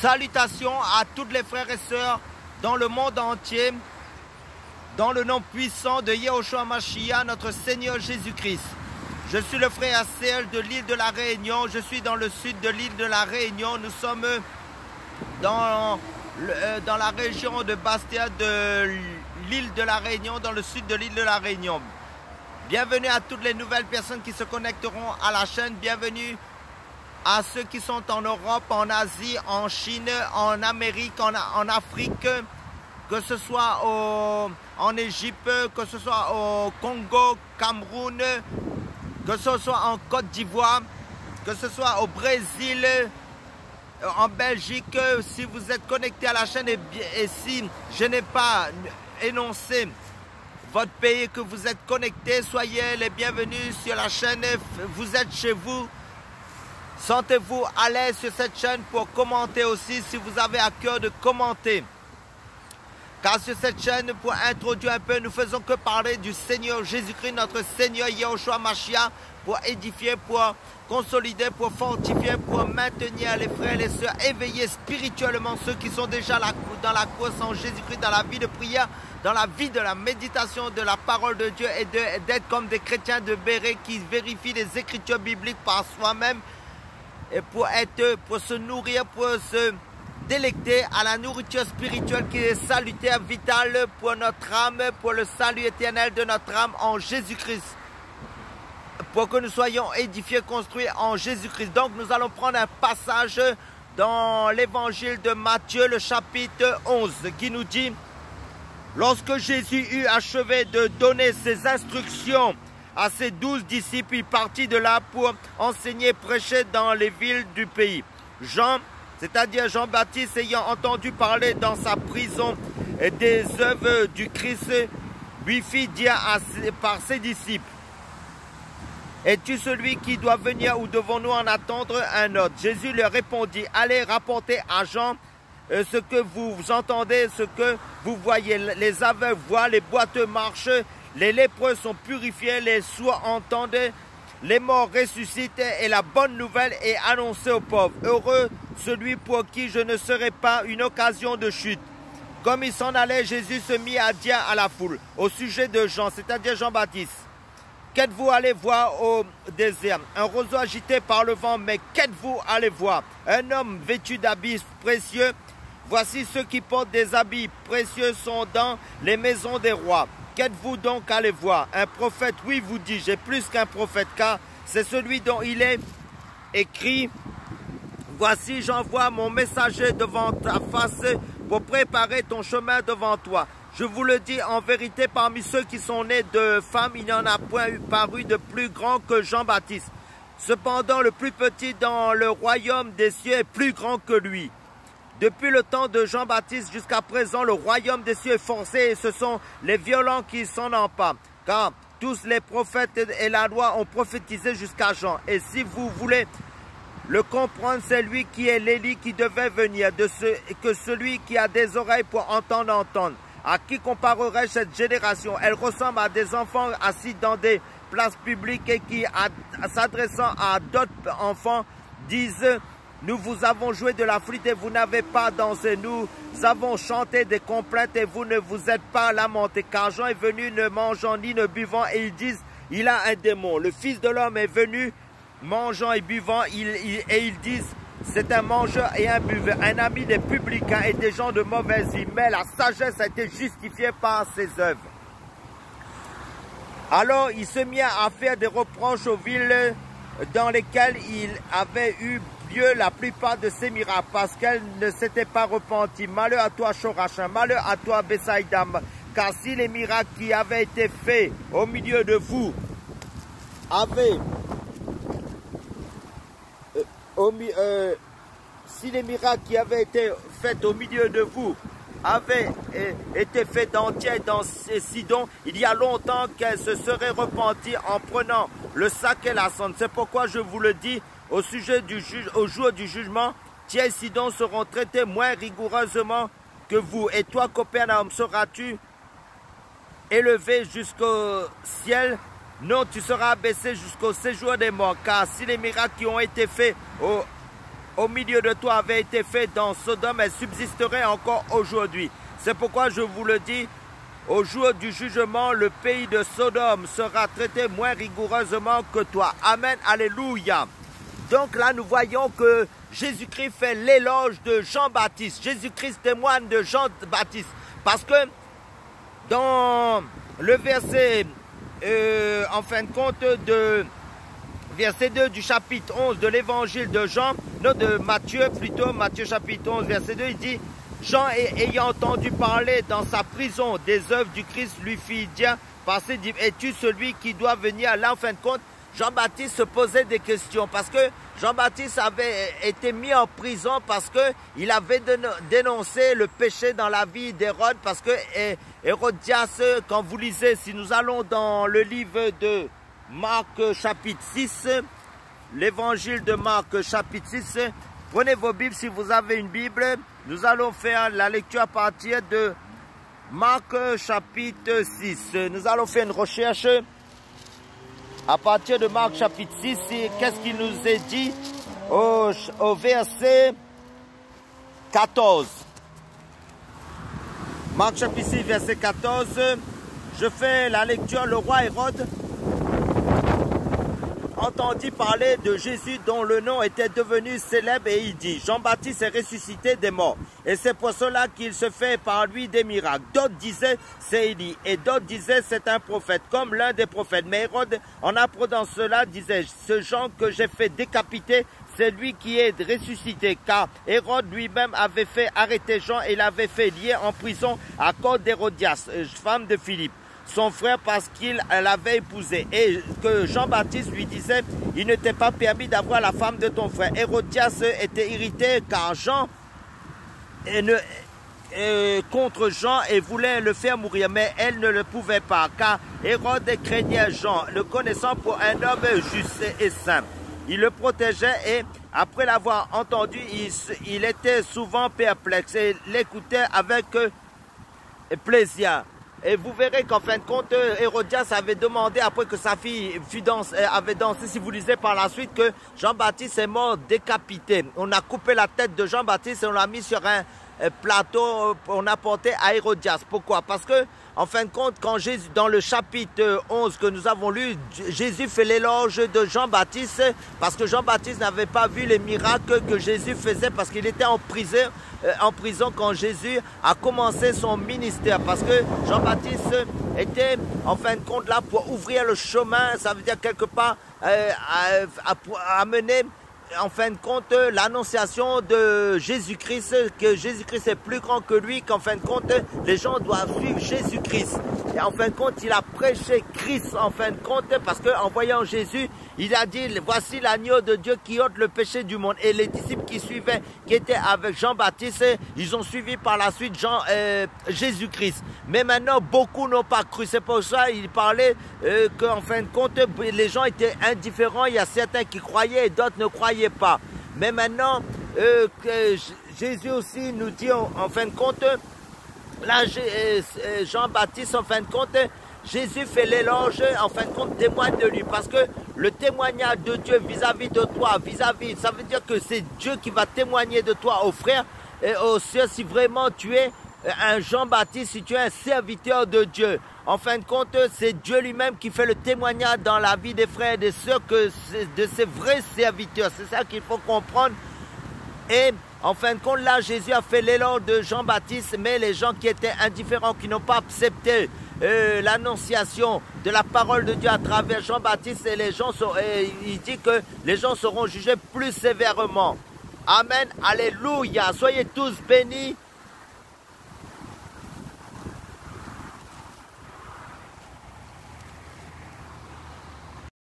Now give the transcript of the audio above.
Salutations à tous les frères et sœurs dans le monde entier, dans le nom puissant de Yehoshua Mashiach, notre Seigneur Jésus-Christ. Je suis le frère ACL de l'île de la Réunion, je suis dans le sud de l'île de la Réunion. Nous sommes dans la région de Bastia de l'île de la Réunion, dans le sud de l'île de la Réunion. Bienvenue à toutes les nouvelles personnes qui se connecteront à la chaîne, bienvenue à ceux qui sont en Europe, en Asie, en Chine, en Amérique, en Afrique, que ce soit en Égypte, que ce soit au Congo, Cameroun, que ce soit en Côte d'Ivoire, que ce soit au Brésil, en Belgique. Si vous êtes connecté à la chaîne et si je n'ai pas énoncé votre pays que vous êtes connecté, soyez les bienvenus sur la chaîne. Vous êtes chez vous. Sentez-vous à l'aise sur cette chaîne pour commenter aussi si vous avez à cœur de commenter. Car sur cette chaîne, pour introduire un peu, nous faisons que parler du Seigneur Jésus-Christ, notre Seigneur Yehoshua Mashiach, pour édifier, pour consolider, pour fortifier, pour maintenir les frères et les sœurs, éveiller spirituellement ceux qui sont déjà dans la course en Jésus-Christ, dans la vie de prière, dans la vie de la méditation de la parole de Dieu et d'être comme des chrétiens de Béret qui vérifient les écritures bibliques par soi-même et pour se nourrir, pour se délecter à la nourriture spirituelle qui est salutaire, vitale pour notre âme, pour le salut éternel de notre âme en Jésus-Christ. Pour que nous soyons édifiés, construits en Jésus-Christ. Donc nous allons prendre un passage dans l'évangile de Matthieu, le chapitre 11, qui nous dit: lorsque Jésus eut achevé de donner ses instructions à ses 12 disciples, il partit de là pour enseigner, prêcher dans les villes du pays. Jean, c'est-à-dire Jean-Baptiste, ayant entendu parler dans sa prison des œuvres du Christ, lui fit dire par ses disciples: es-tu celui qui doit venir ou devons-nous en attendre un autre? Jésus leur répondit: allez rapporter à Jean ce que vous entendez, ce que vous voyez. Les aveugles voient, les boiteux marchent, les lépreux sont purifiés, les sourds entendent, les morts ressuscitent et la bonne nouvelle est annoncée aux pauvres. Heureux celui pour qui je ne serai pas une occasion de chute. Comme il s'en allait, Jésus se mit à dire à la foule au sujet de Jean, c'est-à-dire Jean-Baptiste: qu'êtes-vous allé voir au désert? Un roseau agité par le vent, mais qu'êtes-vous allé voir? Un homme vêtu d'habits précieux? Voici ceux qui portent des habits précieux sont dans les maisons des rois. Qu'êtes-vous donc allé voir? Un prophète? Oui, vous dis, j'ai plus qu'un prophète, car c'est celui dont il est écrit: voici, j'envoie mon messager devant ta face pour préparer ton chemin devant toi. Je vous le dis en vérité, parmi ceux qui sont nés de femmes, il n'y en a point paru de plus grand que Jean-Baptiste. Cependant, le plus petit dans le royaume des cieux est plus grand que lui. Depuis le temps de Jean-Baptiste jusqu'à présent, le royaume des cieux est forcé et ce sont les violents qui s'en emparent. Car tous les prophètes et la loi ont prophétisé jusqu'à Jean. Et si vous voulez le comprendre, c'est lui qui est l'Élie qui devait venir, que celui qui a des oreilles pour entendre. À qui comparerait cette génération? Elle ressemble à des enfants assis dans des places publiques et qui, s'adressant à d'autres enfants, disent: nous vous avons joué de la flûte et vous n'avez pas dansé. Nous avons chanté des complaintes et vous ne vous êtes pas lamentés. Car Jean est venu ne mangeant ni ne buvant et ils disent: il a un démon. Le Fils de l'homme est venu mangeant et buvant et ils disent: c'est un mangeur et un buveur, un ami des publicains et des gens de mauvaise vie. Mais la sagesse a été justifiée par ses œuvres. Alors il se mit à faire des reproches aux villes dans lesquelles il avait eu lieu la plupart de ces miracles, parce qu'elles ne s'étaient pas repenties. Malheur à toi, Chorachin, malheur à toi, Bethsaïda, car si les miracles qui avaient été faits au milieu de vous si les miracles qui avaient été faits au milieu de vous avaient été faits d'entier dans Sidon, il y a longtemps qu'elle se serait repentie en prenant le sac et la cendre. C'est pourquoi je vous le dis, au jour du jugement, Tyr et Sidon seront traités moins rigoureusement que vous. Et toi, Capernaum, seras-tu élevé jusqu'au ciel? Non, tu seras abaissé jusqu'au séjour des morts. Car si les miracles qui ont été faits au milieu de toi avait été faite dans Sodome, elle subsisterait encore aujourd'hui. C'est pourquoi je vous le dis, au jour du jugement, le pays de Sodome sera traité moins rigoureusement que toi. Amen, alléluia. Donc là, nous voyons que Jésus-Christ fait l'éloge de Jean-Baptiste. Jésus-Christ témoigne de Jean-Baptiste. Parce que dans le verset, en fin de compte, de verset 2 du chapitre 11 de l'évangile de Jean, non de Matthieu plutôt, Matthieu chapitre 11, verset 2, il dit « Jean, ayant entendu parler dans sa prison des œuvres du Christ, lui fit dire, parce qu'il dit, es-tu celui qui doit venir ?» Là, en fin de compte, Jean-Baptiste se posait des questions parce que Jean-Baptiste avait été mis en prison parce qu'il avait dénoncé le péché dans la vie d'Hérode, parce que Hérodias, quand vous lisez, si nous allons dans le livre de Marc chapitre 6, l'évangile de Marc chapitre 6, prenez vos Bibles si vous avez une Bible, nous allons faire la lecture à partir de Marc chapitre 6. Nous allons faire une recherche à partir de Marc chapitre 6, qu'est-ce qu'il nous est dit au verset 14. Marc chapitre 6, verset 14, je fais la lecture. Le roi Hérode entendit parler de Jésus dont le nom était devenu célèbre et il dit, Jean-Baptiste est ressuscité des morts et c'est pour cela qu'il se fait par lui des miracles. D'autres disaient c'est Élie et d'autres disaient c'est un prophète comme l'un des prophètes. Mais Hérode en apprenant cela disait, ce Jean que j'ai fait décapiter, c'est lui qui est ressuscité, car Hérode lui-même avait fait arrêter Jean et l'avait fait lier en prison à cause d'Hérodias, femme de Philippe, son frère, parce qu'il l'avait épousé, et que Jean-Baptiste lui disait, il ne t'est pas permis d'avoir la femme de ton frère. Hérodias était irrité car Jean contre Jean et voulait le faire mourir, mais elle ne le pouvait pas, car Hérode craignait Jean, le connaissant pour un homme juste et saint. Il le protégeait et après l'avoir entendu, il était souvent perplexe et l'écoutait avec plaisir. Et vous verrez qu'en fin de compte, Hérodias avait demandé, après que sa fille avait dansé, si vous lisez par la suite, que Jean-Baptiste est mort décapité. On a coupé la tête de Jean-Baptiste et on l'a mis sur un plateau, on a porté à Hérodias. Pourquoi? Parce que, en fin de compte, quand Jésus, dans le chapitre 11 que nous avons lu, Jésus fait l'éloge de Jean-Baptiste parce que Jean-Baptiste n'avait pas vu les miracles que Jésus faisait parce qu'il était en prison quand Jésus a commencé son ministère. Parce que Jean-Baptiste était, en fin de compte, là pour ouvrir le chemin, ça veut dire quelque part amener, en fin de compte, l'annonciation de Jésus-Christ, que Jésus-Christ est plus grand que lui, qu'en fin de compte, les gens doivent suivre Jésus-Christ. Et en fin de compte, il a prêché Christ, en fin de compte, parce qu'en voyant Jésus, il a dit, voici l'agneau de Dieu qui ôte le péché du monde. Et les disciples qui suivaient, qui étaient avec Jean-Baptiste, ils ont suivi par la suite Jésus-Christ. Mais maintenant, beaucoup n'ont pas cru. C'est pour ça qu'il parlait qu'en fin de compte, les gens étaient indifférents. Il y a certains qui croyaient et d'autres ne croyaient pas. Mais maintenant, Jésus aussi nous dit, en fin de compte, là, Jean-Baptiste, en fin de compte, Jésus fait l'éloge, en fin de compte, témoigne de lui. Parce que le témoignage de Dieu vis-à-vis de toi, ça veut dire que c'est Dieu qui va témoigner de toi aux frères et aux sœurs, si vraiment tu es un Jean-Baptiste, si tu es un serviteur de Dieu. En fin de compte, c'est Dieu lui-même qui fait le témoignage dans la vie des frères et des sœurs que de ses vrais serviteurs. C'est ça qu'il faut comprendre. Et en fin de compte, là, Jésus a fait l'éloge de Jean-Baptiste, mais les gens qui étaient indifférents, qui n'ont pas accepté l'annonciation de la parole de Dieu à travers Jean-Baptiste, et les gens il dit que les gens seront jugés plus sévèrement. Amen, alléluia. Soyez tous bénis.